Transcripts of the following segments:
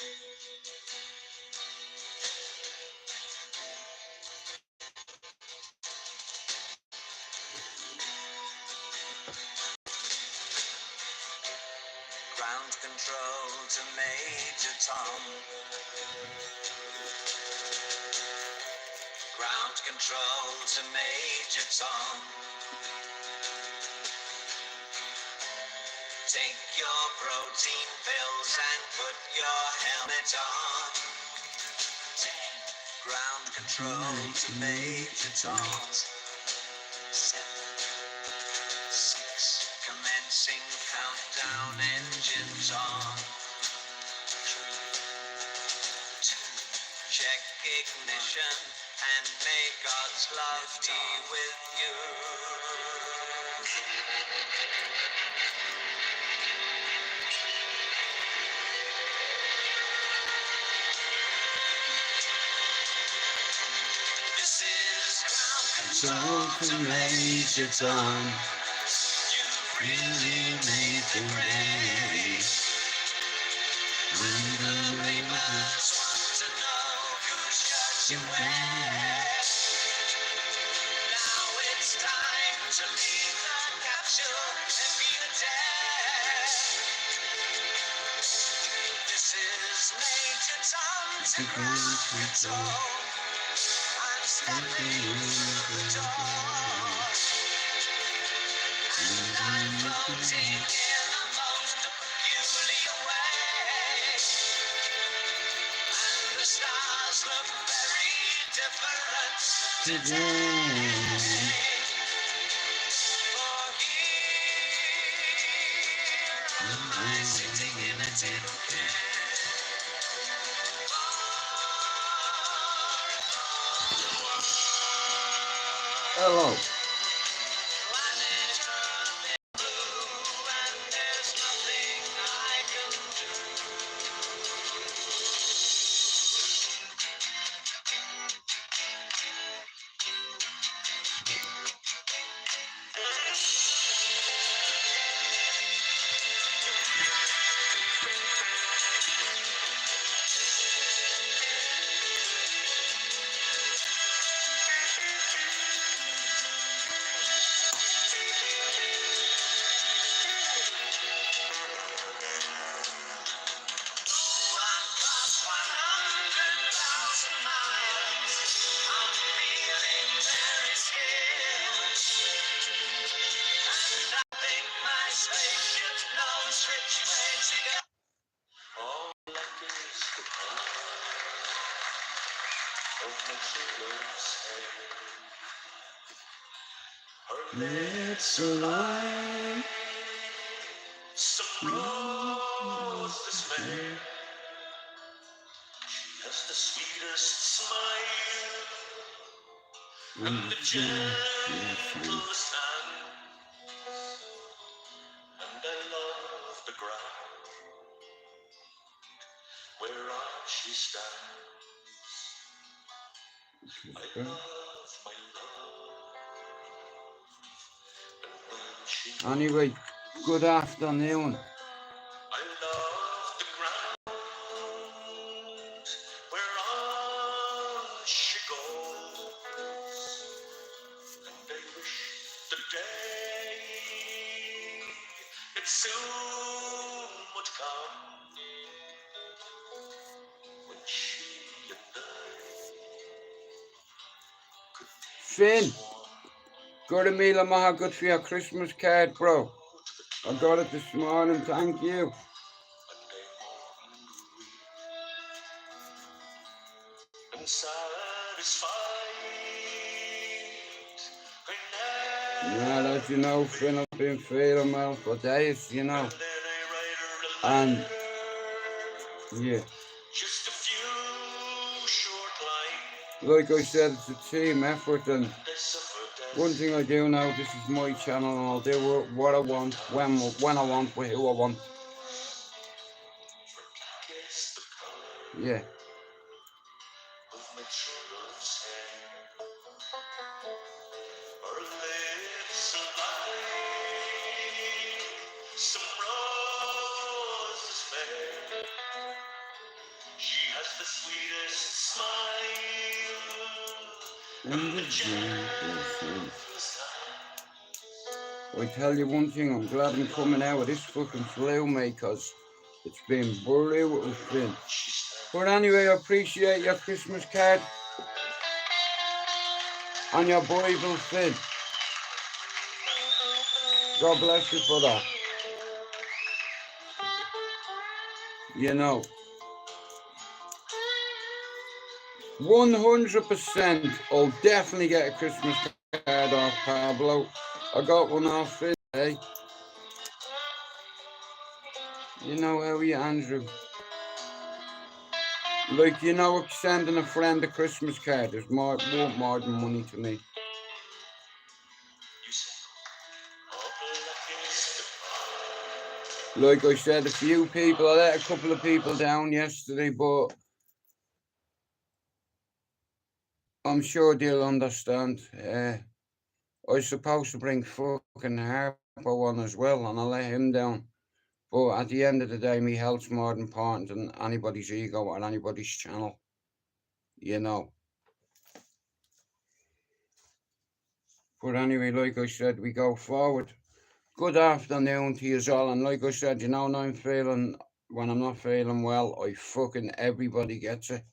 Ground control to Major Tom. Ground control to Major Tom. Take your protein pills and put your helmet on. Ground control to Major Tom. 7, 6, commencing countdown, engines on. 3, 2, check ignition, and may God's love be with you. This is ground control to Major Tom. You've really made the grade. When the ravens want to know whose shirt you wear. Now it's time to leave the capsule and be the dare. This is Major Tom's ground control. I'm stepping through the door. And I'm floating in the most peculiar way. And the stars look very different today. For here am I sitting in a tin can. Hello. Let's align some roses fair. She has the sweetest smile and the gentlest hand. And I love the ground whereon she stands. I love my love. Anyway, good afternoon. I love the ground whereon she goes, and I wish the day it soon would come when she and I could Finn, got a meal of my good for your Christmas card, bro. I got it this morning, thank you. and satisfied. Yeah, as you know, Finn, I've been feeling well for days, you know. And, yeah. Just a few short lines. Like I said, it's a team effort, and one thing I do know, this is my channel, and I'll do what I want, when I want, with who I want. Yeah. the sweetest smile. And the I tell you one thing, I'm glad I'm coming out of this fucking flu, mate, because it's been brutal, Finn. But anyway, I appreciate your Christmas card and your Bible, Finn. God bless you for that. You know, 100% I'll definitely get a Christmas card off Pablo. I got one off Finn, eh? You know how are you, Andrew? Like, you know, sending a friend a Christmas card is more than money to me. Like I said, a few people, I let a couple of people down yesterday, but I'm sure they'll understand. I was supposed to bring fucking Harpo on as well, and I let him down. But at the end of the day, my health's more important than anybody's ego or anybody's channel. You know. But anyway, like I said, we go forward. Good afternoon to you all, and like I said, you know, when I'm not feeling well, fucking everybody gets it.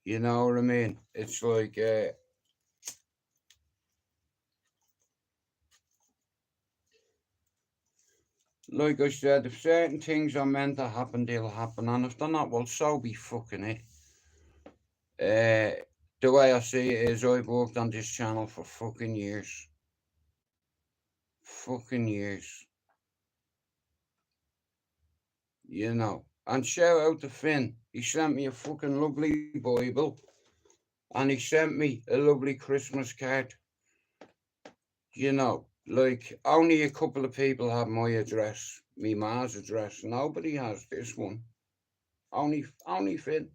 You know what I mean? It's like, like I said, if certain things are meant to happen, they'll happen, and if they're not, well, so be fucking it. The way I see it is, I've worked on this channel for fucking years. Fucking years. You know. And shout out to Finn. He sent me a fucking lovely Bible. And he sent me a lovely Christmas card. You know, like, only a couple of people have my address. Me ma's address. Nobody has this one. Only Finn.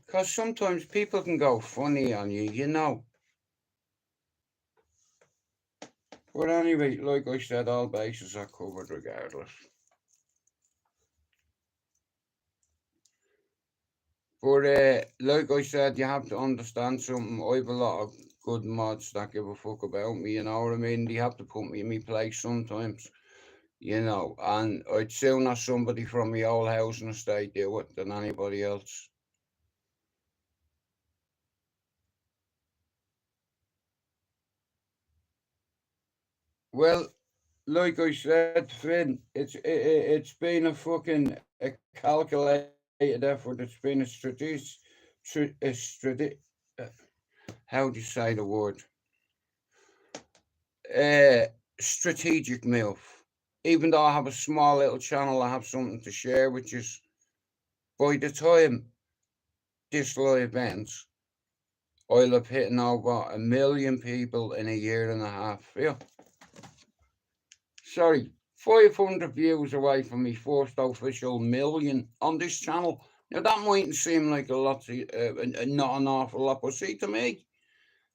Because sometimes people can go funny on you, you know. But anyway, like I said, all bases are covered regardless. But like I said, you have to understand something. I have a lot of good mods that give a fuck about me, you know what I mean? They have to put me in my place sometimes, you know. And I'd sooner somebody from my old housing estate do it than anybody else. Well, like I said, Finn, it's been a fucking calculated effort. It's been how do you say the word? Strategic move. Even though I have a small little channel, I have something to share, which is by the time this live ends, I'll have hit over 1 million people in a year and a half. Yeah. Sorry, 500 views away from my first official million on this channel. Now that mightn't seem like a lot, not an awful lot, but see, to me,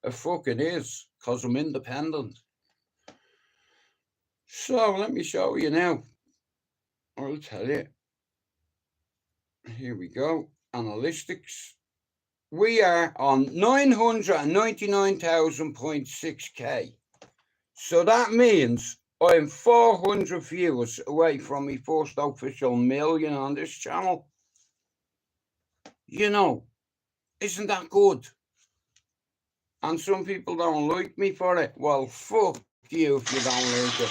it fucking is, because I'm independent. So let me show you now. I'll tell you. Here we go. Analytics. We are on 999,000.6k. So that means I'm 400 views away from my first official million on this channel. You know, isn't that good? And some people don't like me for it. Well, fuck you if you don't like it.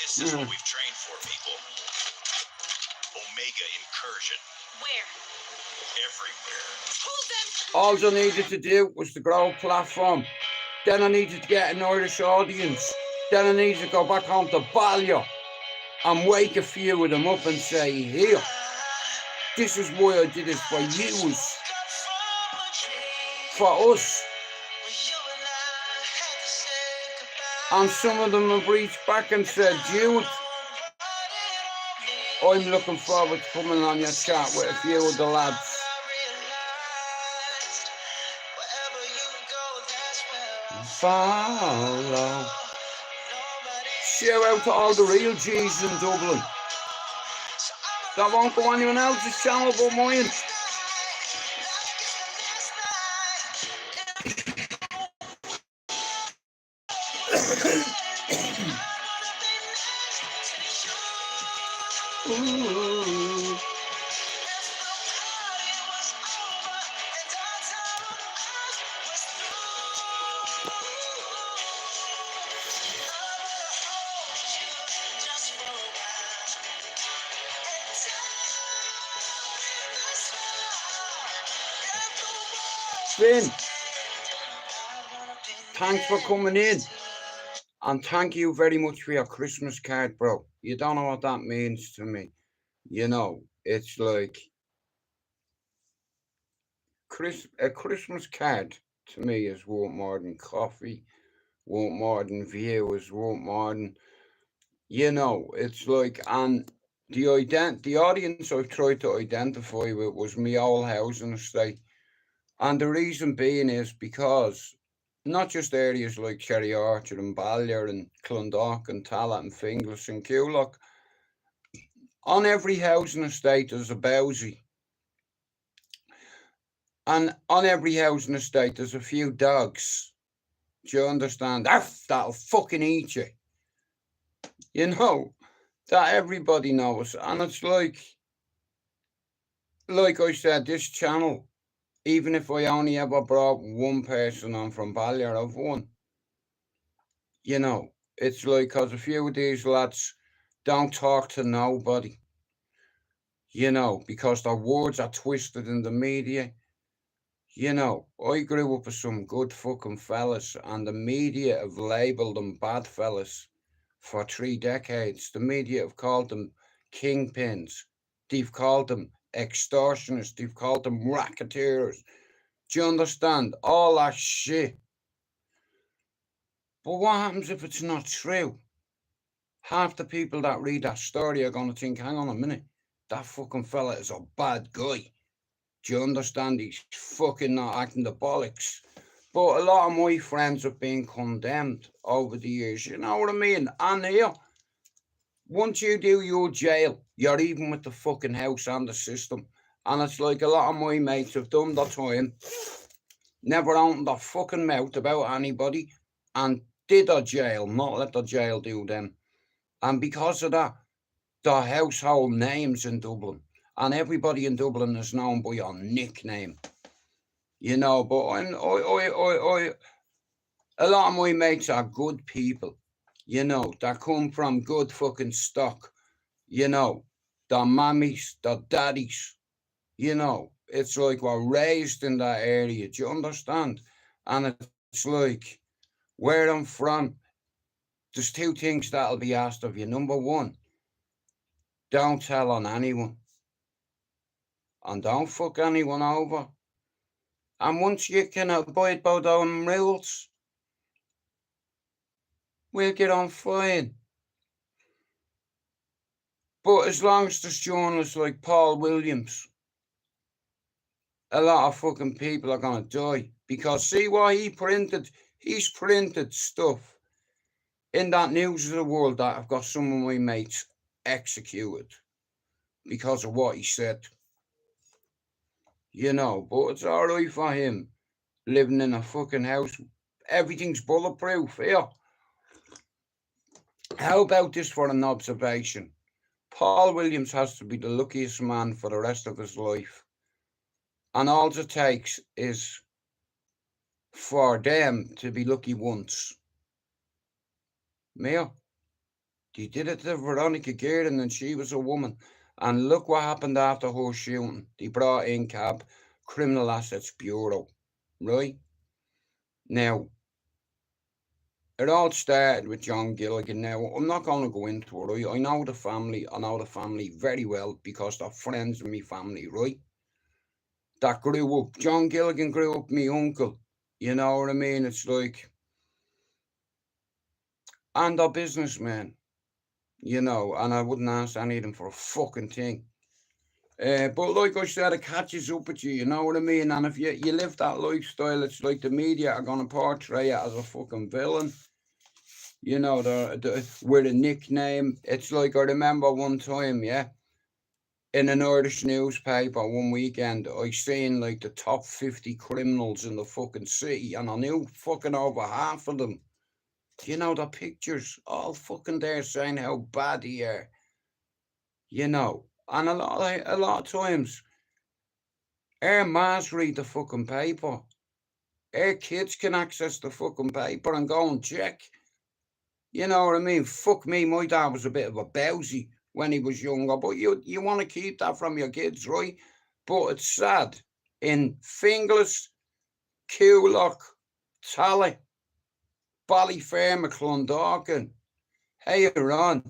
This is what we've trained for, people. Omega incursion. Where? Everywhere. Hold them. All I needed to do was to grow a platform. Then I needed to get an Irish audience. Then I needed to go back home to Ballier and wake a few of them up and say, here, this is why I did it for you, for us. And some of them have reached back and said, Jude, I'm looking forward to coming on your chat with a few of the lads. Follow. shout out to all the real G's in Dublin. That won't go anyone else's channel but mine. Ooh. Finn, thanks for coming in. And thank you very much for your Christmas card, bro. You don't know what that means to me. You know, it's like a Christmas card to me is worth more than coffee, worth more than viewers, worth more than, you know, it's like, and the audience I've tried to identify with was my old housing estate. And the reason being is because not just areas like Cherry Orchard and Ballier and Clondalk and Tallaght and Finglas and Coolock, on every housing estate there's a bowsy. And on every housing estate there's a few dogs. Do you understand? That'll fucking eat you. You know, that everybody knows. And it's like I said, this channel, even if I only ever brought one person on from Ballier, I've won. You know, it's like, because a few of these lads don't talk to nobody. You know, because their words are twisted in the media. You know, I grew up with some good fucking fellas, and the media have labelled them bad fellas for 3 decades. The media have called them kingpins. They've called them extortionists. They've called them racketeers. Do you understand? All that shit. But what happens if it's not true? Half the people that read that story are going to think, hang on a minute, that fucking fella is a bad guy. Do you understand? He's fucking not acting the bollocks. But a lot of my friends have been condemned over the years, you know what I mean? And here, once you do your jail, you're even with the fucking house and the system. And it's like a lot of my mates have done their time, never opened their fucking mouth about anybody, and did their jail, not let the jail do them. And because of that, the household names in Dublin, and everybody in Dublin is known by your nickname. You know, but a lot of my mates are good people, you know, that come from good fucking stock, you know, their mammies, their daddies, you know, it's like we're raised in that area, do you understand? And it's like, where I'm from, there's 2 things that'll be asked of you. Number 1, don't tell on anyone, and don't fuck anyone over. And once you can abide by those rules, we'll get on fine. But as long as there's journalists like Paul Williams, a lot of fucking people are going to die. Because see what he printed? He's printed stuff in that News of the World that I've got some of my mates executed because of what he said. You know, but it's alright for him living in a fucking house. Everything's bulletproof here. How about this for an observation? Paul Williams has to be the luckiest man for the rest of his life. And all it takes is for them to be lucky once. Mia, they did it to Veronica Gearin and she was a woman. And look what happened after her shooting. They brought in CAB, Criminal Assets Bureau, right? Now, it all started with John Gilligan. Now, I'm not going to go into it, right? I know the family very well because they're friends of my family, right? That grew up. John Gilligan grew up my uncle. You know what I mean? It's like, and they're businessmen, you know, and I wouldn't ask any of them for a fucking thing. But like I said, it catches up with you, you know what I mean? And if you live that lifestyle, it's like the media are going to portray it as a fucking villain. You know, with a nickname. It's like I remember one time, yeah, in an Irish newspaper one weekend, I seen like the top 50 criminals in the fucking city, and I knew fucking over half of them. You know, the pictures all fucking there saying how bad they are. You know, and a lot of times, our ma's read the fucking paper. Our kids can access the fucking paper and go and check. You know what I mean? Fuck me, my dad was a bit of a bowsy when he was younger, but you want to keep that from your kids, right? But it's sad. In Finglas, Coolock, Tally, Ballyfermot, Clondalkin, Heron.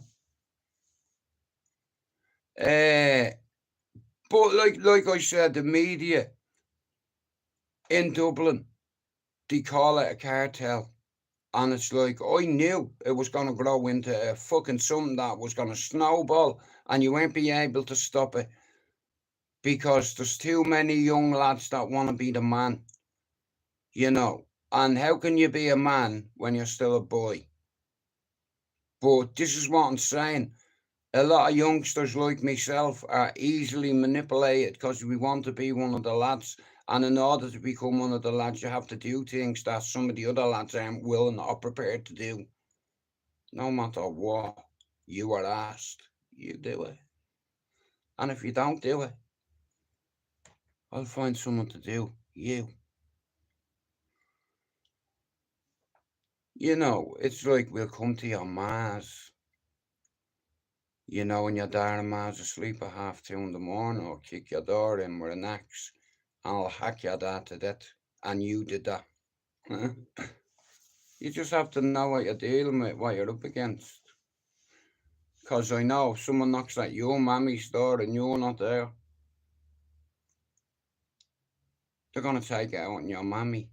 Uh, but like I said, the media in Dublin, they call it a cartel. And it's like, I knew it was going to grow into a fucking something that was going to snowball, and you won't be able to stop it because there's too many young lads that want to be the man, you know. And how can you be a man when you're still a boy? But this is what I'm saying. A lot of youngsters like myself are easily manipulated because we want to be one of the lads. And in order to become one of the lads, you have to do things that some of the other lads aren't willing or prepared to do. No matter what you are asked, you do it. And if you don't do it, I'll find someone to do you. You know, it's like we'll come to your ma's, you know, when your dad and ma's asleep at 2:30 in the morning, or kick your door in with an axe, and I'll hack your dad to death. And you did that. You just have to know what you're dealing with, what you're up against. Because I know if someone knocks at your mammy's door and you're not there, they're going to take it out on your mammy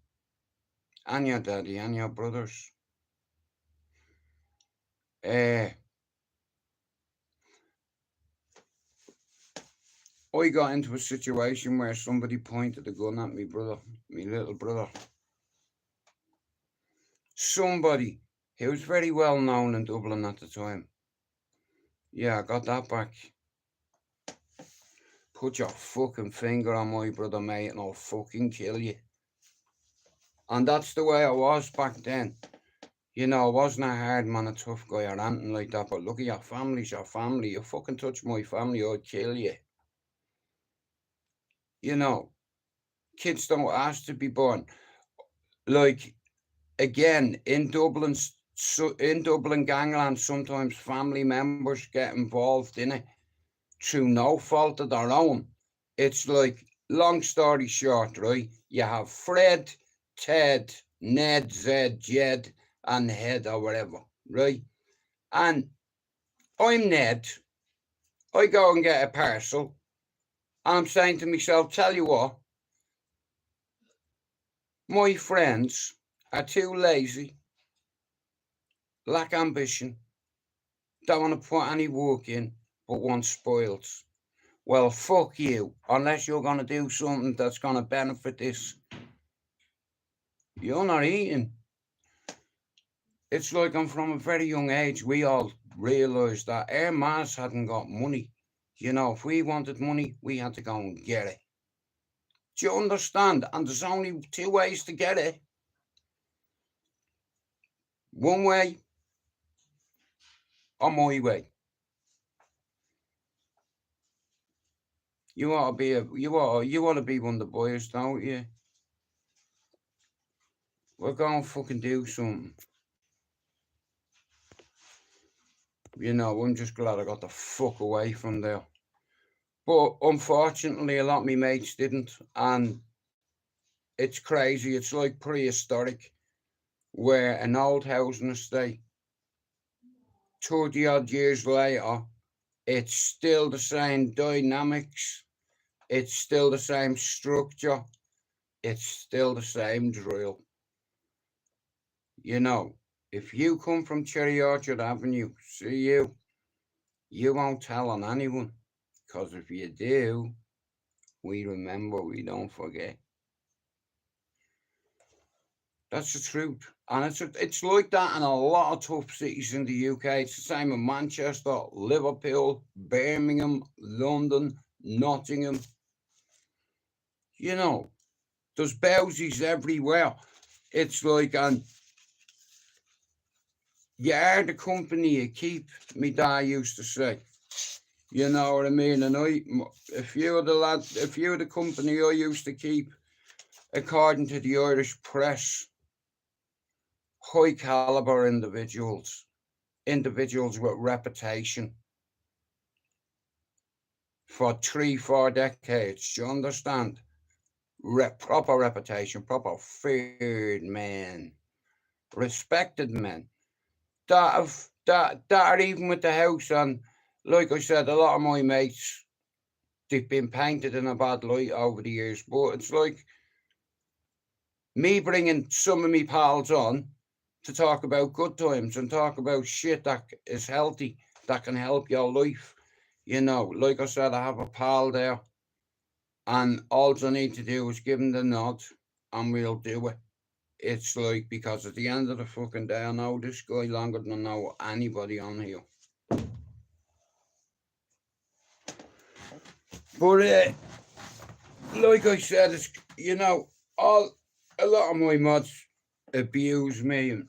and your daddy and your brothers. Uh, I got into a situation where somebody pointed a gun at me brother, me little brother. Somebody who was very well known in Dublin at the time. Yeah, I got that back. Put your fucking finger on my brother, mate, and I'll fucking kill you. And that's the way I was back then. You know, I wasn't a hard man, a tough guy or anything like that, but look at your family's your family. You fucking touch my family, I'd kill you. You know, kids don't ask to be born. Like, again, in Dublin gangland, sometimes family members get involved in it through no fault of their own. It's like, long story short, right? You have Fred, Ted, Ned, Zed, Jed, and Head or whatever, right? And I'm Ned. I go and get a parcel, and I'm saying to myself, tell you what, my friends are too lazy, lack ambition, don't want to put any work in, but want spoils. Well, fuck you. Unless you're going to do something that's going to benefit this, you're not eating. It's like, I'm from a very young age, we all realised that our mas hadn't got money. You know, if we wanted money, we had to go and get it. Do you understand? And there's only two ways to get it. One way or my way. You ought to be you ought to be one of the boys, don't you? We're going to fucking do something. You know, I'm just glad I got the fuck away from there. But unfortunately, a lot of my mates didn't, and it's crazy. It's like prehistoric, where an old housing estate, 30 odd years later, it's still the same dynamics, it's still the same structure, it's still the same drill. You know, if you come from Cherry Orchard Avenue, see you won't tell on anyone. Because if you do, we remember, we don't forget. That's the truth. And it's like that in a lot of tough cities in the UK. It's the same in Manchester, Liverpool, Birmingham, London, Nottingham. You know, there's bousies everywhere. It's like, and you are the company you keep, me dad used to say. You know what I mean? And a few of the lads, a few of the company I used to keep, according to the Irish press, high caliber individuals, individuals with reputation for 3, 4 decades. Do you understand? Proper reputation, proper feared men, respected men. That are even with the house on. Like I said, a lot of my mates, they've been painted in a bad light over the years. But it's like me bringing some of me pals on to talk about good times and talk about shit that is healthy, that can help your life. You know, like I said, I have a pal there, and all I need to do is give him the nod, and we'll do it. It's like, because at the end of the fucking day, I know this guy longer than I know anybody on here. But like I said, it's, you know, all a lot of my mods abuse me and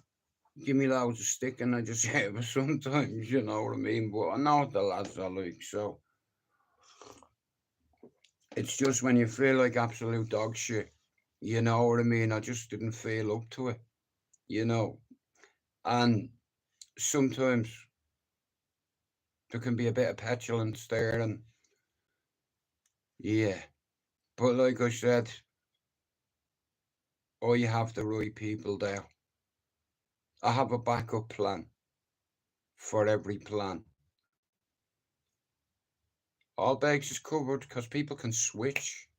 give me loads of stick, and I just have it sometimes, you know what I mean? But I know what the lads are like, so it's just when you feel like absolute dog shit, you know what I mean? I just didn't feel up to it, you know. And sometimes there can be a bit of petulance there, and yeah. But like I said, you have the right people there. I have a backup plan for every plan. All bases covered, because people can switch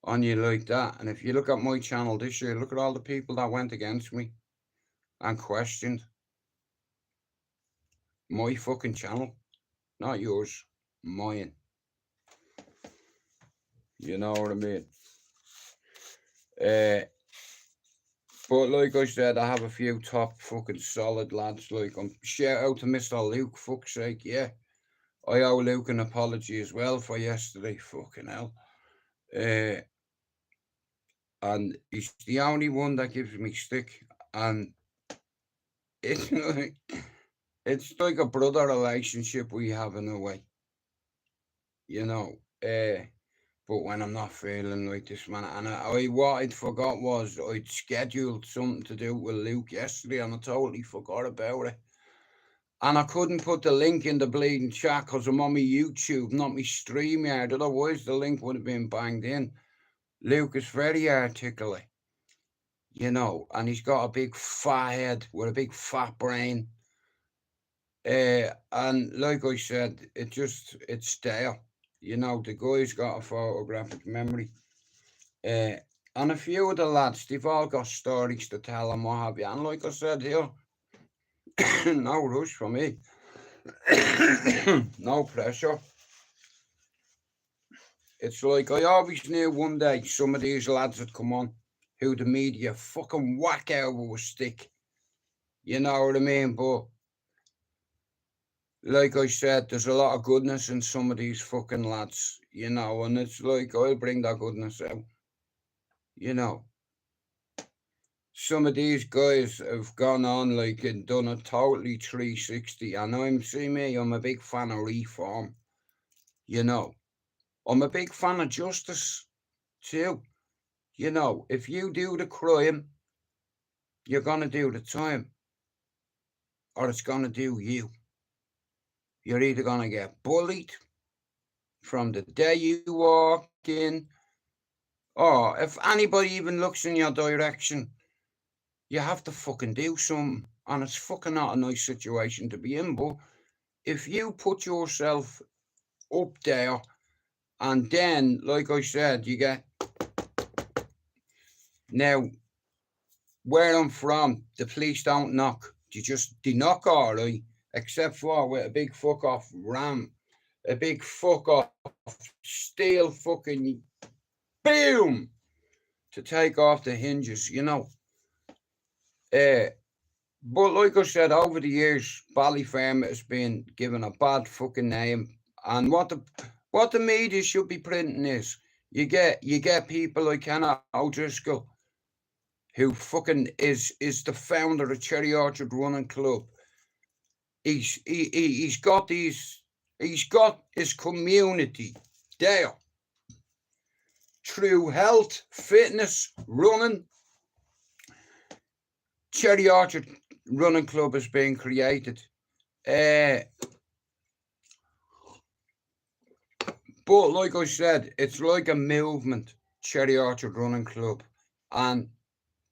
on you like that. And if you look at my channel this year, look at all the people that went against me and questioned my fucking channel. Not yours, mine. You know what I mean? Uh, but like I said, I have a few top fucking solid lads. Like, shout out to Mr. Luke, fuck's sake, yeah. I owe Luke an apology as well for yesterday, fucking hell. And he's the only one that gives me stick. And it's like, it's like a brother relationship we have in a way, you know. But when I'm not feeling like this, man, and what I'd forgot was I'd scheduled something to do with Luke yesterday, and I totally forgot about it. And I couldn't put the link in the bleeding chat because I'm on my YouTube, not my StreamYard. Otherwise, the link would have been banged in. Luke is very articulate, you know, and he's got a big fat head with a big fat brain. And like I said, it's there. You know, the guy's got a photographic memory. And a few of the lads, they've all got stories to tell and what have you. And like I said here, no rush for me. No pressure. It's like I always knew one day some of these lads would come on who the media fucking whack out with a stick. You know what I mean? But like I said, there's a lot of goodness in some of these fucking lads, you know, and it's like I'll bring that goodness out. You know, some of these guys have gone on like and done a totally 360, and I'm a big fan of reform. You know, I'm a big fan of justice too. You know, if you do the crime, you're gonna do the time, or it's gonna do you. You're either gonna get bullied from the day you walk in, or if anybody even looks in your direction, you have to fucking do something. And it's fucking not a nice situation to be in. But if you put yourself up there, and then, like I said, you get. Now, where I'm from, the police don't knock. They knock all right, except for with a big fuck off ram, a big fuck off steel fucking boom to take off the hinges, you know. Uh, but like I said, over the years, Ballyfermot has been given a bad fucking name. And what the media should be printing is you get people like Kenna O'Driscoll, who fucking is the founder of Cherry Orchard Running Club. He's got his community there through health, fitness, running. Cherry Orchard Running Club is being created. Uh, but like I said, it's like a movement, Cherry Orchard Running Club, and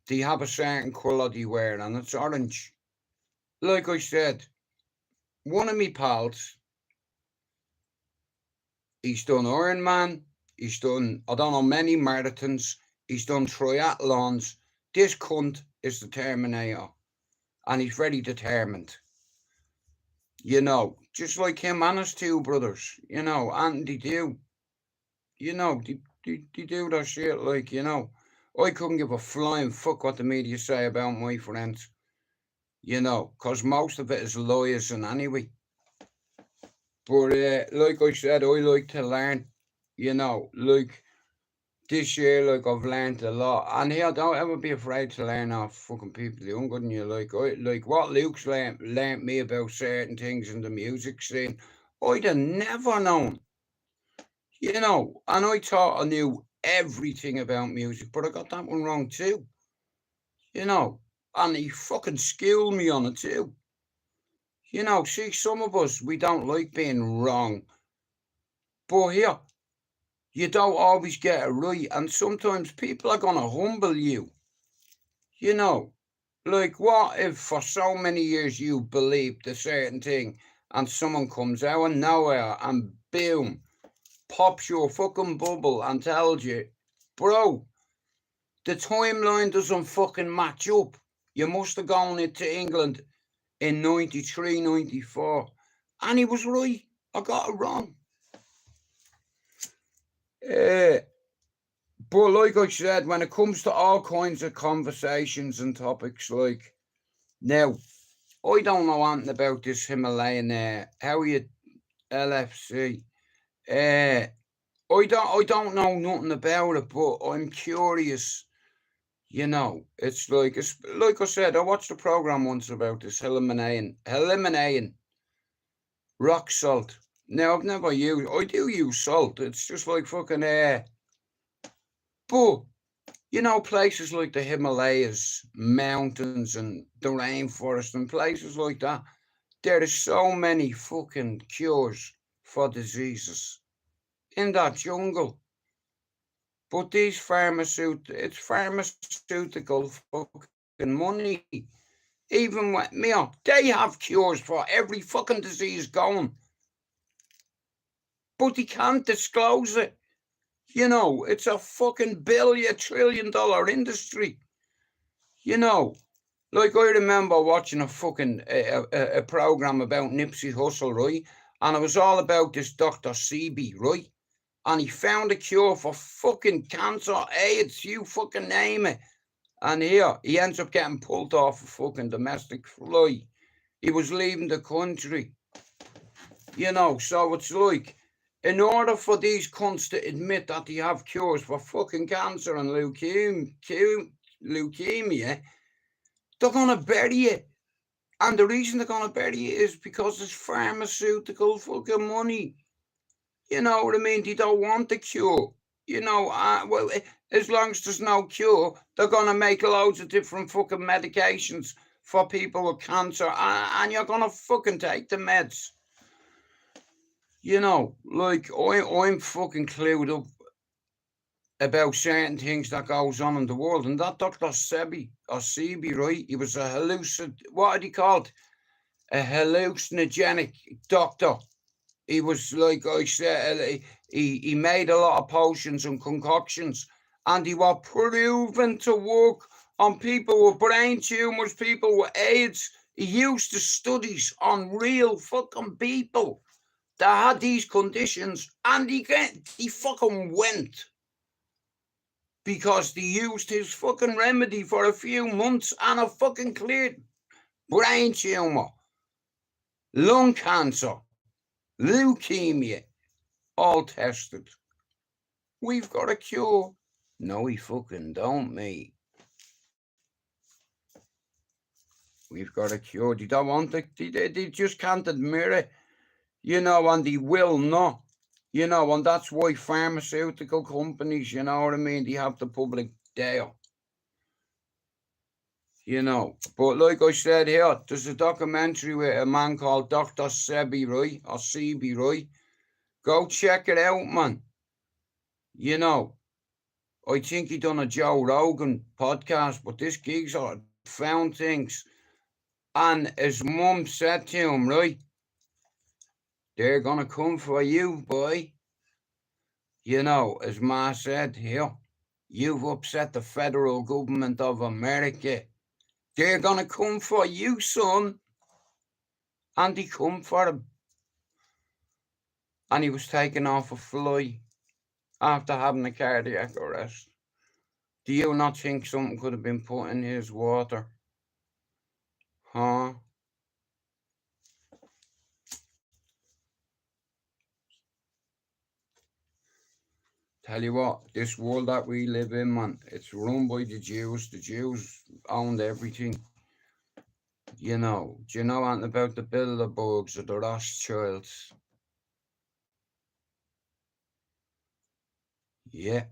they have a certain colour they wear, and it's orange. Like I said, one of me pals, he's done Ironman, he's done, I don't know, many marathons, he's done triathlons. This cunt is the Terminator, and he's very determined. Just like him and his two brothers, and they do, they do that shit, like, I couldn't give a flying fuck what the media say about my friends, because most of it is lies and anyway. But like I said, I like to learn, like this year, like I've learned a lot. And here, don't ever be afraid to learn off fucking people younger than you. Like what Luke's learnt me about certain things in the music scene, I'd have never known, And I thought I knew everything about music, but I got that one wrong too, And he fucking schooled me on it too. See, some of us, we don't like being wrong. But here, you don't always get it right, and sometimes people are gonna humble you. You know, like what if for so many years you believed a certain thing, and someone comes out of nowhere and boom, pops your fucking bubble and tells you, bro, the timeline doesn't fucking match up. You must have gone into England in 93, 94. And he was right. I got it wrong. Uh, But like I said, when it comes to all kinds of conversations and topics, like now, I don't know anything about this Himalayan how are you LFC. I don't know nothing about it, but I'm curious. It's like I said, I watched a program once about this eliminating rock salt. Now I've never used. I do use salt. It's just like fucking but places like the Himalayas, mountains, and the rainforest, and places like that, there is so many fucking cures for diseases in that jungle. But it's pharmaceutical fucking money. Even with me, they have cures for every fucking disease going, but they can't disclose it. It's a fucking $1 trillion industry. Like I remember watching a fucking a program about Nipsey Hussle, right? And it was all about this Dr. Sebi, right? And he found a cure for fucking cancer, AIDS, you fucking name it. And here, he ends up getting pulled off a fucking domestic flight. He was leaving the country. So it's like, in order for these cunts to admit that they have cures for fucking cancer and leukemia, they're going to bury it. And the reason they're going to bury it is because it's pharmaceutical fucking money. You know what I mean? They don't want the cure. Well, as long as there's no cure, they're going to make loads of different fucking medications for people with cancer, and you're going to fucking take the meds. Like, I'm fucking clued up about certain things that goes on in the world. And that Dr. Sebi, right? He was what had he called? A hallucinogenic doctor. He was, like I said, he made a lot of potions and concoctions, and he was proven to work on people with brain tumors, people with AIDS. He used the studies on real fucking people that had these conditions, and he fucking went because they used his fucking remedy for a few months and a fucking cleared brain tumor, lung cancer, leukemia, all tested. We've got a cure. No, we fucking don't, mate. We've got a cure. They don't want it. They just can't admit it. You know, and they will not. You know, and that's why pharmaceutical companies, you know what I mean, they have the public there. You know, but like I said here, there's a documentary with a man called Dr. Sebi, right? Or Sebi, right? Go check it out, man. You know, I think he done a Joe Rogan podcast, but this geezer found things. And his mum said to him, right, they're gonna come for you, boy. You know, as Ma said here, you've upset the federal government of America. They're gonna come for you, son. And he come for him. And he was taken off a fly after having a cardiac arrest. Do you not think something could have been put in his water? Huh? Tell you what, this world that we live in, man, it's run by the Jews. The Jews owned everything. You know, do you know anything about the Bilderbergs or the Rothschilds? Yeah.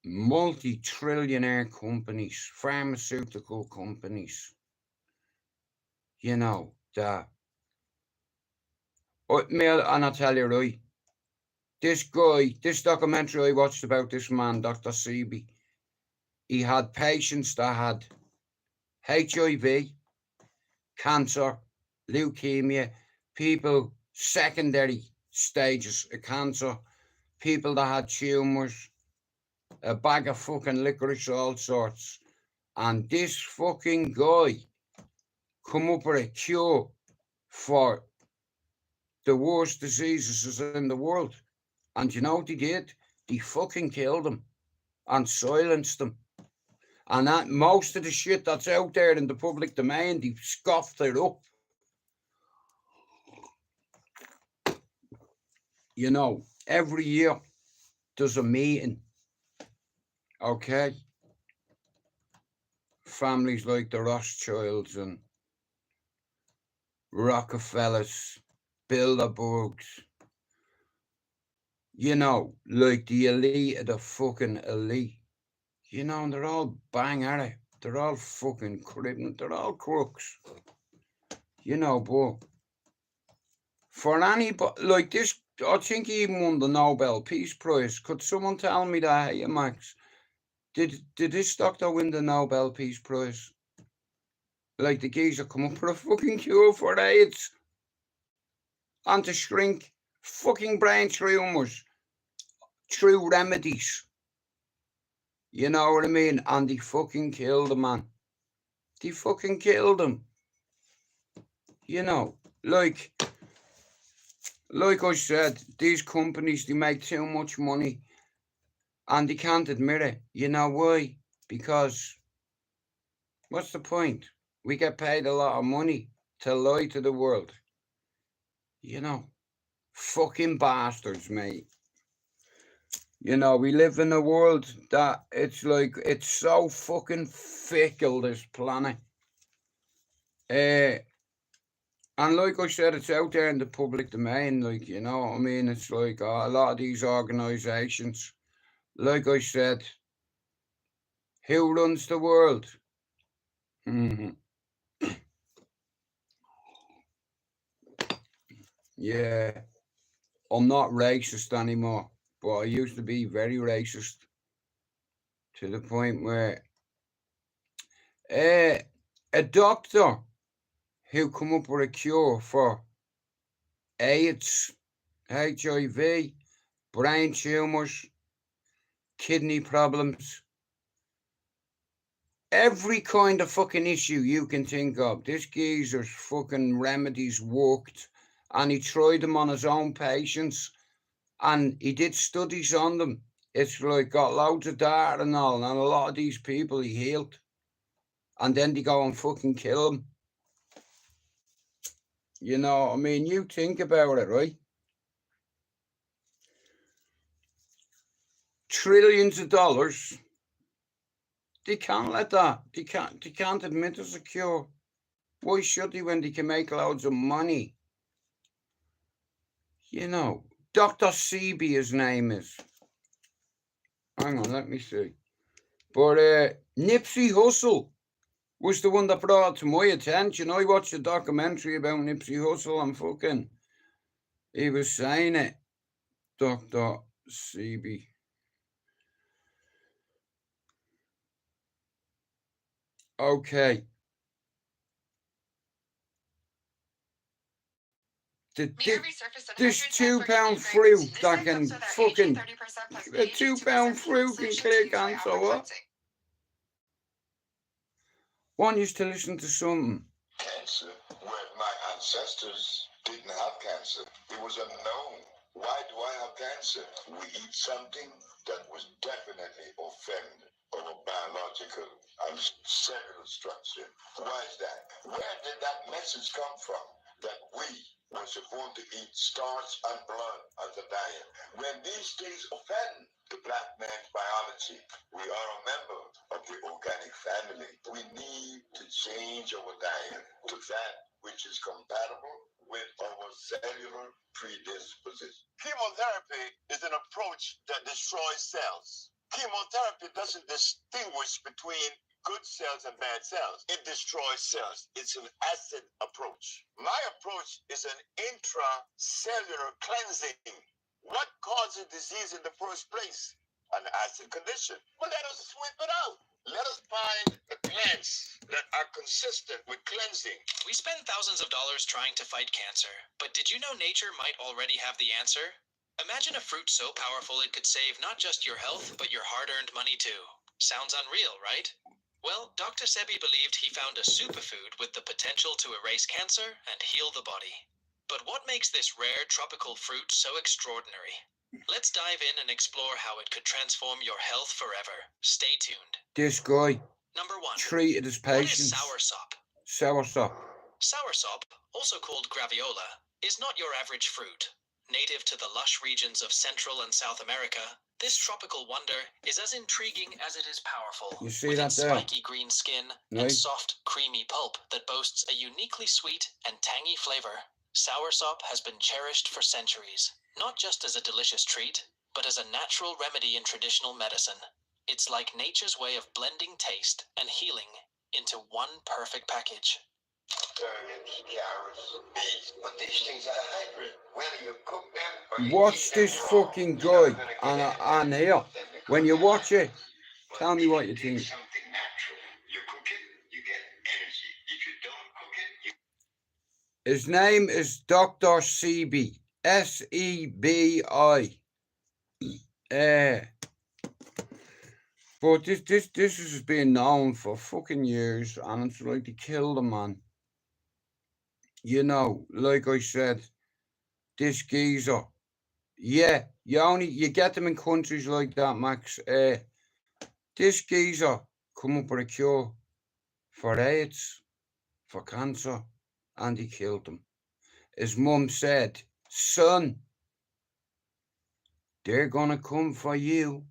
Multi-trillionaire companies, pharmaceutical companies. You know, that. And I'll tell you, right, this guy, this documentary I watched about this man, Dr. Sebi, he had patients that had HIV, cancer, leukemia, people secondary stages of cancer, people that had tumours, a bag of fucking licorice, all sorts. And this fucking guy come up with a cure for the worst diseases in the world. And you know what they did? They fucking killed them and silenced them. And that most of the shit that's out there in the public domain, they scoffed it up. You know, every year there's a meeting, okay? Families like the Rothschilds and Rockefellers, Bilderbergs, you know, like the elite of the fucking elite. You know, and they're all bang at it. They're all fucking criminals. They're all crooks. You know, but for anybody, like this, I think he even won the Nobel Peace Prize. Could someone tell me that, hey, Max? Did this doctor win the Nobel Peace Prize? Like the geezer come up with a fucking cure for AIDS and to shrink fucking brain tumours, true remedies. You know what I mean? And they fucking killed the man. They fucking killed him. You know, like I said, these companies, they make too much money and they can't admit it. You know why? Because what's the point? We get paid a lot of money to lie to the world. You know, fucking bastards, mate. You know, we live in a world that it's like, it's so fucking fickle, this planet. And like I said, it's out there in the public domain, like, you know what I mean? It's like a lot of these organisations, like I said, who runs the world? Yeah, I'm not racist anymore, but I used to be very racist to the point where a doctor who come up with a cure for AIDS, HIV, brain tumours, kidney problems, every kind of fucking issue you can think of. This geezer's fucking remedies worked, and he tried them on his own patients, and he did studies on them, It's like got loads of data and all, and a lot of these people he healed. And then they go and fucking kill him. You know, I mean, you think about it, right? Trillions of dollars. They can't let that. They can't admit there's a cure. Why should they when they can make loads of money? You know, Dr. Sebi, his name is. Hang on, let me see. But Nipsey Hussle was the one that brought it to my attention. I watched a documentary about Nipsey Hussle and fucking he was saying it. Dr. Sebi. Okay. This £2 fruit that can fucking a £2 fruit can clear cancer. What? Want you to listen to something. Cancer, where my ancestors didn't have cancer. It was unknown. Why do I have cancer? We eat something that was definitely offend our biological and cellular structure. Why is that? Where did that message come from? That we were supposed to eat starch and blood as a diet. When these things offend the black man's biology, we are a member of the organic family. We need to change our diet to that which is compatible with our cellular predisposition. Chemotherapy is an approach that destroys cells. Chemotherapy doesn't distinguish between good cells and bad cells. It destroys cells. It's an acid approach. My approach is an intracellular cleansing. What causes disease in the first place? An acid condition. Well, let us sweep it out. Let us find the plants that are consistent with cleansing. We spend thousands of dollars trying to fight cancer, but did you know nature might already have the answer? Imagine a fruit so powerful it could save not just your health, but your hard-earned money too. Sounds unreal, right? Well, Dr. Sebi believed he found a superfood with the potential to erase cancer and heal the body. But what makes this rare tropical fruit so extraordinary? Let's dive in and explore how it could transform your health forever. Stay tuned. This guy Number 1. treated his What is patients. soursop? Soursop. Soursop, also called graviola, is not your average fruit. Native to the lush regions of Central and South America, this tropical wonder is as intriguing as it is powerful. You see with that its there? spiky green skin and Right. soft, creamy pulp that boasts a uniquely sweet and tangy flavor. Soursop has been cherished for centuries, not just as a delicious treat, but as a natural remedy in traditional medicine. It's like nature's way of blending taste and healing into one perfect package. Turnips, carrots, beets, but these things are hybrid. Whether you cook them or you Watch eat them this raw, fucking you're guy not gonna get and anything here. from them because When you they're watch it, hybrid. tell me But what if you take think. something natural, you cook it, you get energy. If you don't cook it, you His name is Dr. Sebi. Sebi. But this has been known for fucking years, and it's like they killed the man. You know, like I said, this geezer. Yeah, you get them in countries like that, Max. This geezer come up with a cure for AIDS, for cancer, and he killed him. His mum said, "Son, they're gonna come for you.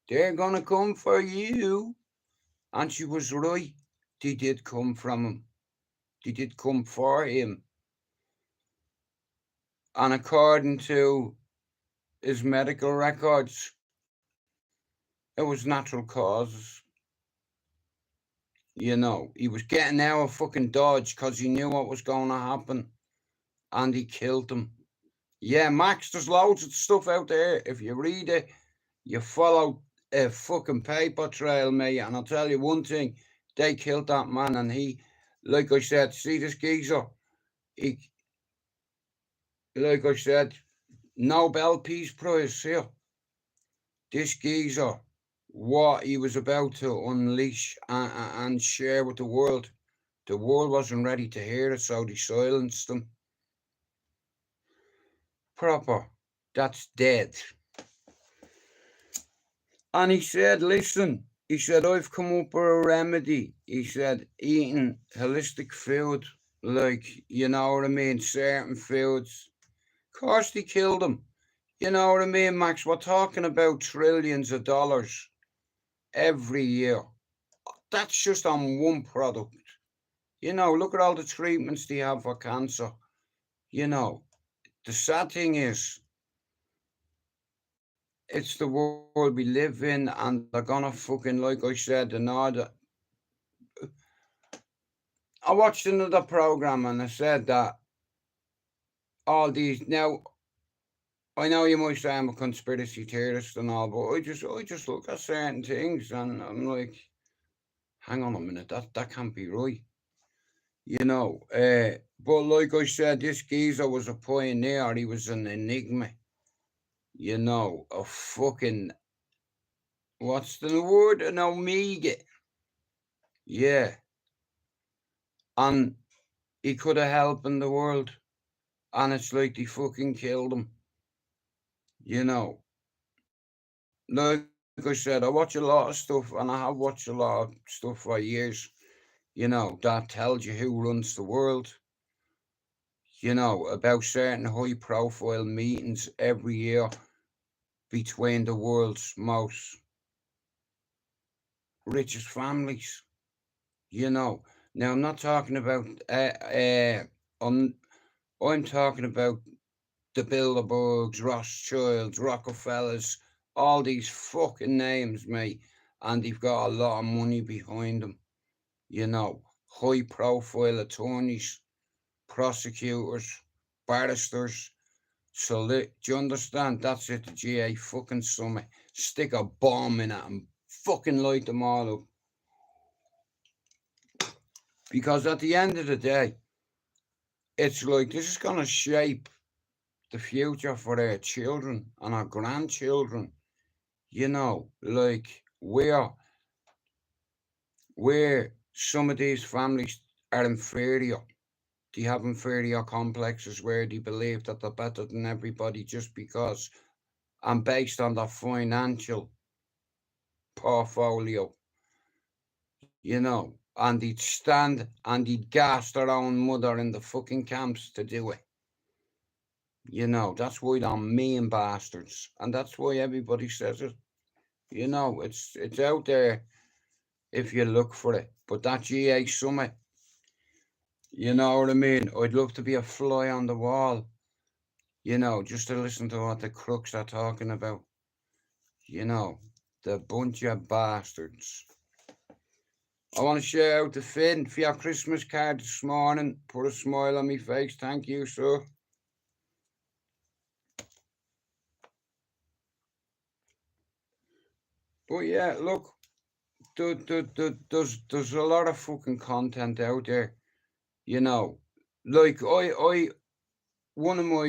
They're gonna come for you." And she was right. They did come from him. They did come for him. And according to his medical records, it was natural causes. You know, he was getting out of fucking Dodge because he knew what was going to happen. And he killed them. Yeah, Max, there's loads of stuff out there. If you read it, you follow a fucking paper trail, mate. And I'll tell you one thing, they killed that man. And he, like I said, see this geezer? He, like I said, Nobel Peace Prize here. This geezer, what he was about to unleash and share with the world wasn't ready to hear it, so they silenced them. Proper. That's dead. And he said, listen, he said, I've come up with a remedy. He said, eating holistic food, like, you know what I mean, certain foods. Of course they killed him. You know what I mean, Max? We're talking about trillions of dollars every year. That's just on one product. You know, look at all the treatments they have for cancer. You know, the sad thing is, it's the world we live in, and they're gonna fucking, like I said, I watched another program and I said that all these now. I know you might say I'm a conspiracy theorist and all, but I just look at certain things and I'm like, hang on a minute, that can't be right. You know, but like I said, this geezer was a pioneer. He was an enigma. You know, a fucking, what's the word? An omega. Yeah. And he could have helped in the world. And it's like they fucking killed him. You know, like I said, I watch a lot of stuff and I have watched a lot of stuff for years, you know, that tells you who runs the world, you know, about certain high profile meetings every year between the world's most richest families, you know. Now, I'm not talking about, I'm, I'm talking about the Bilderbergs, Rothschilds, Rockefellers, all these fucking names, mate, and they've got a lot of money behind them, you know, high profile attorneys, prosecutors, barristers. So, do you understand? That's it, the GA fucking summit. Stick a bomb in it and fucking light them all up. Because at the end of the day, it's like this is going to shape the future for our children and our grandchildren. You know, like where some of these families are inferior. They have inferior complexes where they believe that they're better than everybody just because, and based on their financial portfolio, you know, and they'd stand and they'd gas their own mother in the fucking camps to do it. You know, that's why they're mean bastards, and that's why everybody says it. You know, it's out there if you look for it. But that GA summit, you know what I mean? I'd love to be a fly on the wall, you know, just to listen to what the crooks are talking about. You know, the bunch of bastards. I want to shout out to Finn for your Christmas card this morning. Put a smile on my face. Thank you, sir. But yeah, look, there's a lot of fucking content out there. You know, like one of my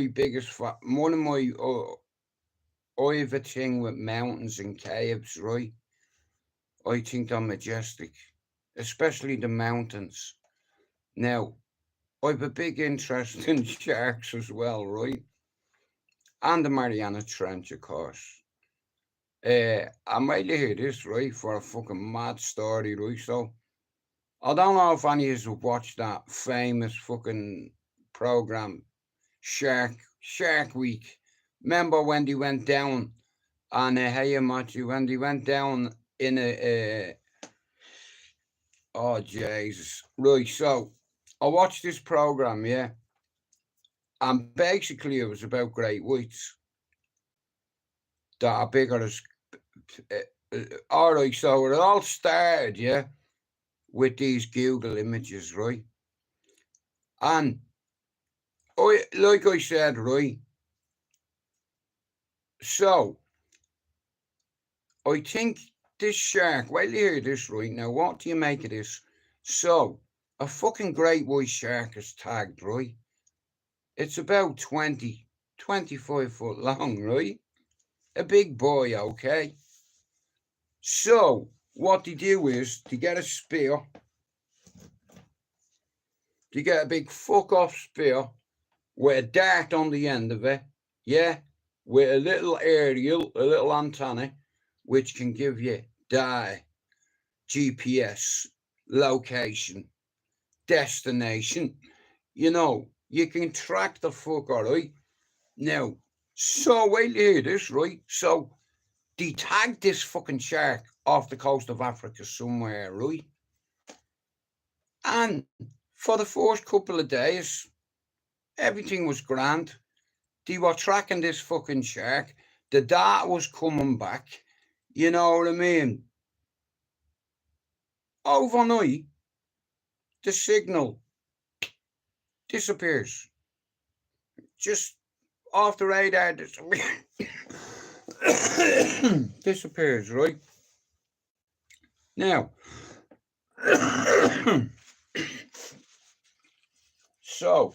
I have a thing with mountains and caves, right? I think they're majestic, especially the mountains. Now, I've a big interest in sharks as well, right? And the Mariana Trench, of course. I might hear this, right, for a fucking mad story, right? So, I don't know if any of you have watched that famous fucking program, Shark Week. Remember when they went down on Hey Matthew, when they went down in oh Jesus. Right, so I watched this program, yeah. And basically it was about great whites that are bigger as alright, so it all started, yeah, with these Google images, right? And like I said, right, so I think this shark, well, you hear this right now, what do you make of this? So, a fucking great white shark is tagged, right? It's about 20, 25 foot long, right? A big boy, okay? So, what they do is, they get a spear, they get a big fuck off spear with a dart on the end of it, yeah? With a little aerial, a little antenna, which can give you data, GPS, location, destination. You know, you can track the fucker, right? Now, so wait till you hear this, right? So they tagged this fucking shark off the coast of Africa somewhere, right? And for the first couple of days, everything was grand. They were tracking this fucking shark. The data was coming back. You know what I mean? Overnight, the signal disappears. Just off the radar, disappears, right? Now, so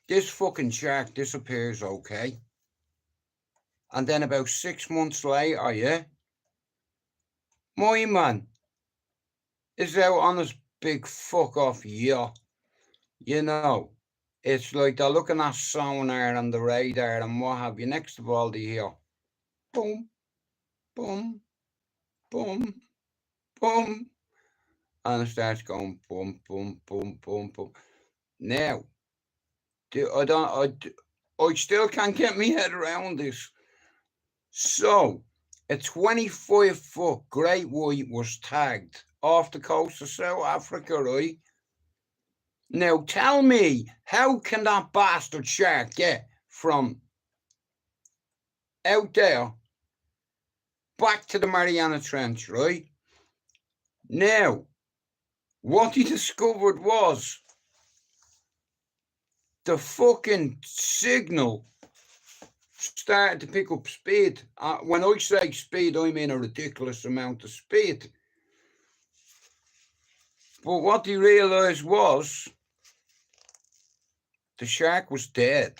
this fucking shark disappears, okay? And then about 6 months later, yeah, my man is out on his big fuck off yacht. You know, it's like they're looking at sonar and the radar and what have you. Next of all, they hear boom, boom, boom, boom, and it starts going boom, boom, boom, boom, boom. Now, I still can't get my head around this. So, a 25-foot great white was tagged off the coast of South Africa, right? Now, tell me, how can that bastard shark get from out there back to the Mariana Trench, right? Now, what he discovered was the fucking signal started to pick up speed. When I say speed, I mean a ridiculous amount of speed. But what he realised was the shark was dead.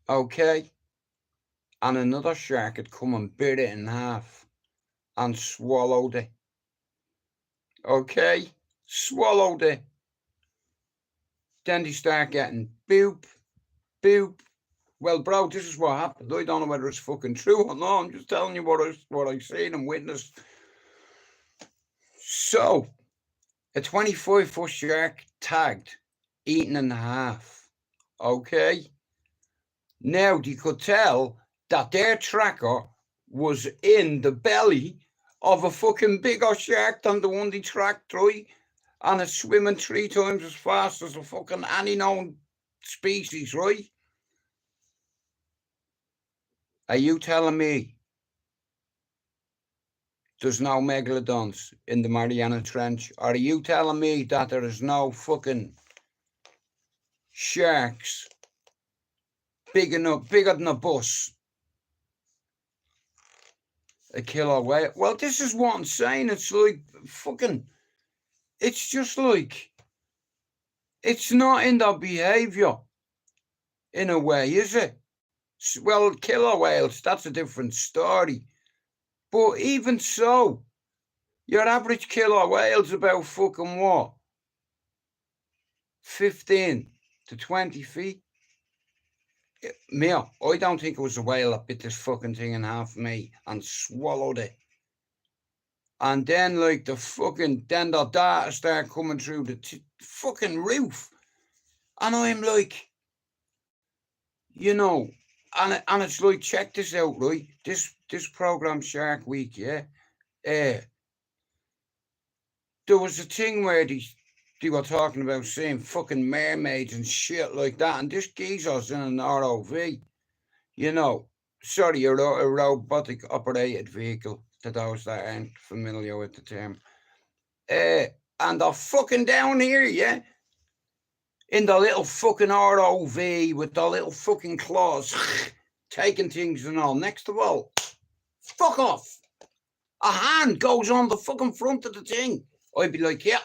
Okay? And another shark had come and bit it in half and swallowed it. Okay? Swallowed it. Then they start getting boop, boop. Well, bro, this is what happened. I don't know whether it's fucking true or not. I'm just telling you what I've seen and witnessed. So, a 25-foot shark tagged, eaten in half. Okay? Now, they could tell that their tracker was in the belly of a fucking bigger shark than the one they tracked, right? And it's swimming 3 times as fast as a fucking any known species, right? Are you telling me there's no megalodons in the Mariana Trench? Or are you telling me that there is no fucking sharks bigger than a bus? A killer whale? Well, this is what I'm saying. It's like fucking, it's just like, it's not in their behaviour in a way, is it? Well, killer whales, that's a different story. But even so, your average killer whale's about fucking what? 15 to 20 feet. Mia, I don't think it was a whale that bit this fucking thing in half, me, and swallowed it. And then, like, then the data start coming through the fucking roof. And I'm like, you know, and it's like, check this out, right? This program, Shark Week, yeah? There was a thing where they were talking about seeing fucking mermaids and shit like that, and this geezer's in an ROV, you know. Sorry, a robotic operated vehicle, to those that aren't familiar with the term. And they're fucking down here, yeah? In the little fucking ROV with the little fucking claws, taking things and all. Next of all, fuck off. A hand goes on the fucking front of the thing. I'd be like, yeah,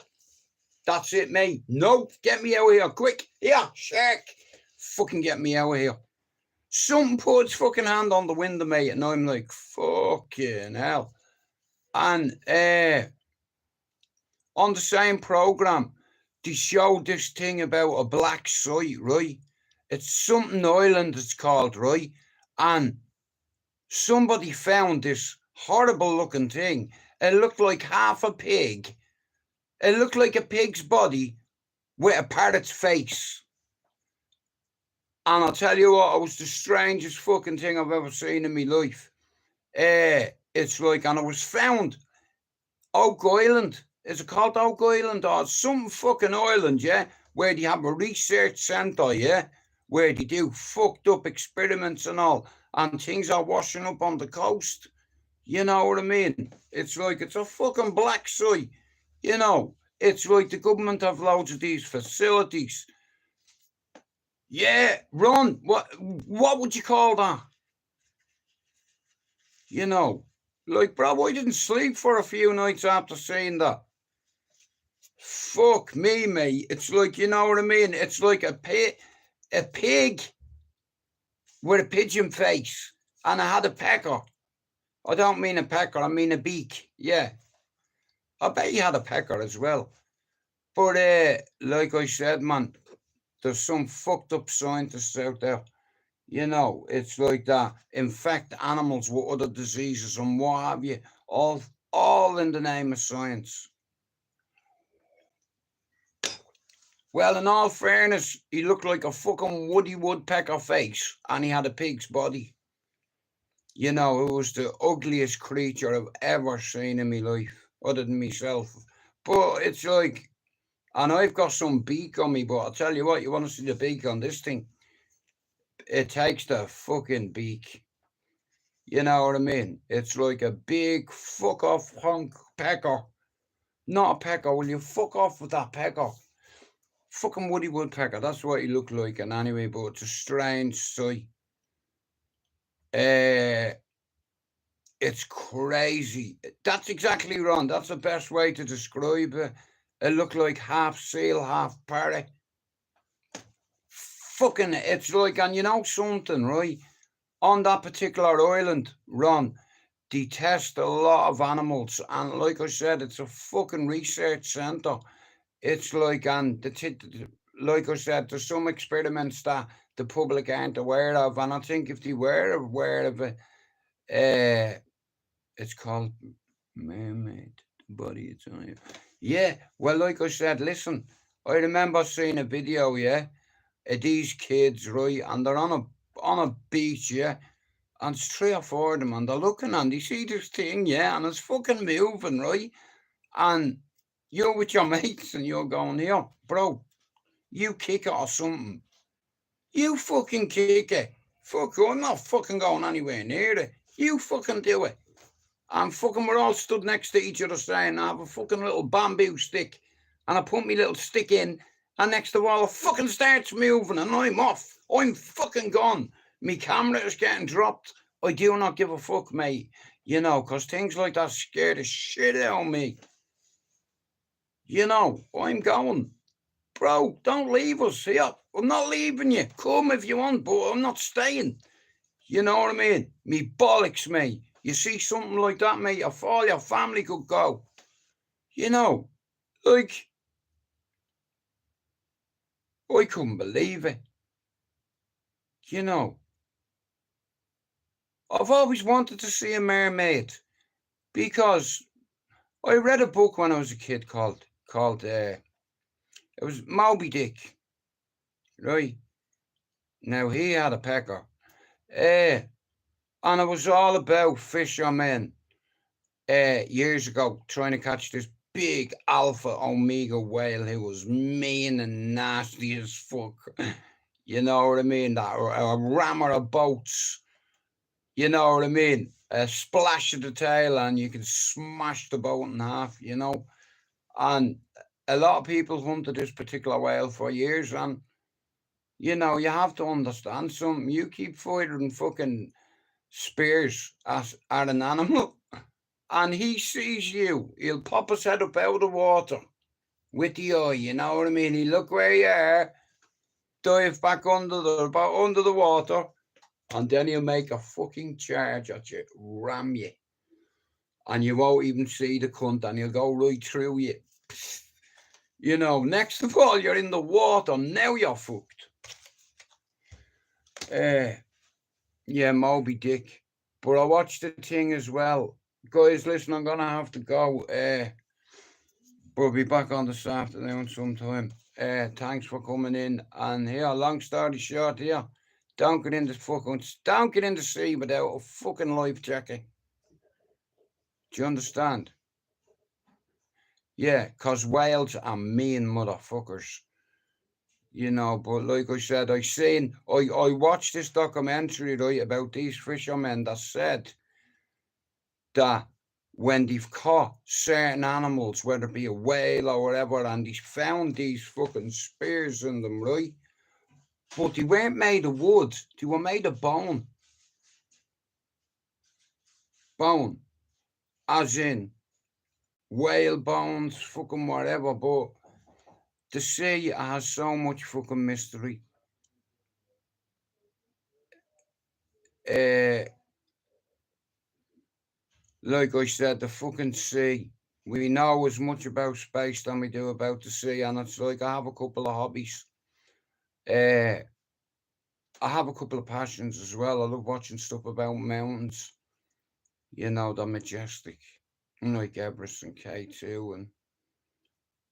that's it, mate. Nope, get me out of here, quick. Yeah, shark. Fucking get me out of here. Something puts fucking hand on the window, mate, and I'm like, fucking hell. And on the same program, they showed this thing about a black site, right? It's something island, it's called, right? And somebody found this horrible looking thing. It looked like half a pig. It looked like a pig's body with a parrot's face. And I'll tell you what, it was the strangest fucking thing I've ever seen in my life. It's like, and it was found Oak Island. Is it called Oak Island or some fucking island, yeah? Where they have a research centre, yeah? Where they do fucked up experiments and all. And things are washing up on the coast. You know what I mean? It's like, it's a fucking black site. You know, it's like the government have loads of these facilities. Yeah, Ron, what would you call that? You know, like, bro, I didn't sleep for a few nights after seeing that. Fuck me, mate. It's like, you know what I mean? It's like a pig with a pigeon face, and I had a pecker. I don't mean a pecker, I mean a beak. Yeah. I bet you had a pecker as well. But like I said, man, there's some fucked up scientists out there. You know, it's like that. Infect animals with other diseases and what have you. All in the name of science. Well, in all fairness, he looked like a fucking Woody Woodpecker face, and he had a pig's body. You know, it was the ugliest creature I've ever seen in my life, other than myself. But it's like, and I've got some beak on me, but I'll tell you what, you want to see the beak on this thing? It takes the fucking beak. You know what I mean? It's like a big fuck off hunk pecker. Not a pecker, will you fuck off with that pecker? Fucking Woody Woodpecker, that's what he looked like. And anyway, but it's a strange sight. It's crazy. That's exactly wrong. That's the best way to describe it. It looked like half seal, half parrot. Fucking, it's like, and you know something, right? On that particular island, Ron, they test a lot of animals. And like I said, it's a fucking research centre. It's like, and like I said, there's some experiments that the public aren't aware of. And I think if they were aware of it, it's called mermaid body. It's on you. Yeah, well, like I said, listen, I remember seeing a video, yeah, of these kids, right, and they're on a beach, yeah, and it's 3 or 4 of them, and they're looking and they see this thing, yeah, and it's fucking moving, right, and you're with your mates and you're going, here, bro, you kick it or something. You fucking kick it. Fuck, I'm not fucking going anywhere near it. You fucking do it. And fucking we're all stood next to each other saying, I have a fucking little bamboo stick. And I put my little stick in, and next to all, it fucking starts moving, and I'm off. I'm fucking gone. Me camera is getting dropped. I do not give a fuck, mate. You know, because things like that scare the shit out of me. You know, I'm going. Bro, don't leave us here. I'm not leaving you. Come if you want, but I'm not staying. You know what I mean? Me bollocks, mate. You see something like that, mate, all your family could go. You know, like, I couldn't believe it. You know, I've always wanted to see a mermaid because I read a book when I was a kid called it was Moby Dick, right? Now, he had a pecker. And it was all about fishermen years ago trying to catch this big alpha omega whale who was mean and nasty as fuck. You know what I mean? That a rammer of boats. You know what I mean? A splash of the tail and you can smash the boat in half, you know? And a lot of people hunted this particular whale for years, and you know, you have to understand something. You keep firing fucking spears at an animal and he sees you, he'll pop his head up out of the water with the eye, you know what I mean? He'll look where you are, dive back under the water, and then he'll make a fucking charge at you, ram you. And you won't even see the cunt, and he'll go right through you. You know, next of all, you're in the water, now you're fucked. Yeah, Moby Dick. But I watched the thing as well. Guys, listen, I'm gonna have to go. But I'll be back on this afternoon sometime. Thanks for coming in. And here, long story short, here, don't get in the sea without a fucking life jacket. Do you understand? Yeah, 'cause whales are mean motherfuckers. You know, but like I said, I watched this documentary, right, about these fishermen that said that when they've caught certain animals, whether it be a whale or whatever, and they found these fucking spears in them, right? But they weren't made of wood, they were made of bone. Bone. As in whale bones, fucking whatever, but the sea has so much fucking mystery. Like I said, the fucking sea. We know as much about space than we do about the sea, and it's like I have a couple of hobbies. I have a couple of passions as well. I love watching stuff about mountains. You know, they're majestic, like Everest and K2, and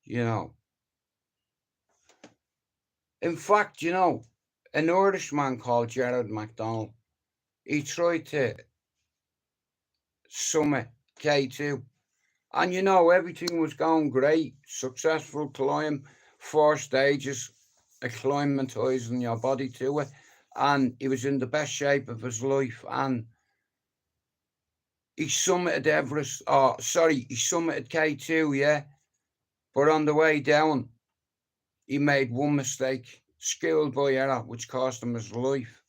you know. In fact, you know, an Irishman called Gerard MacDonald, he tried to summit K2. And you know, everything was going great. Successful climb, 4 stages, acclimatizing your body to it. And he was in the best shape of his life. And he summited Everest, he summited K2, yeah. But on the way down, he made one mistake, schoolboy error, which cost him his life.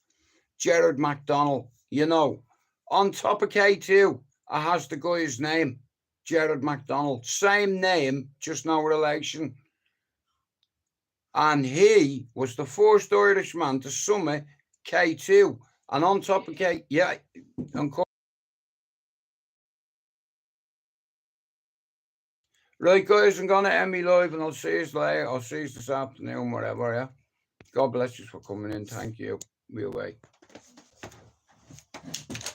Gerard MacDonald, you know, on top of K2, I has the guy's name, Gerard MacDonald. Same name, just no relation. And he was the first Irishman to summit K2. And on top of K, yeah, right, guys, I'm going to end me live and I'll see you later. I'll see you this afternoon, whatever, yeah. God bless you for coming in. Thank you. Be away.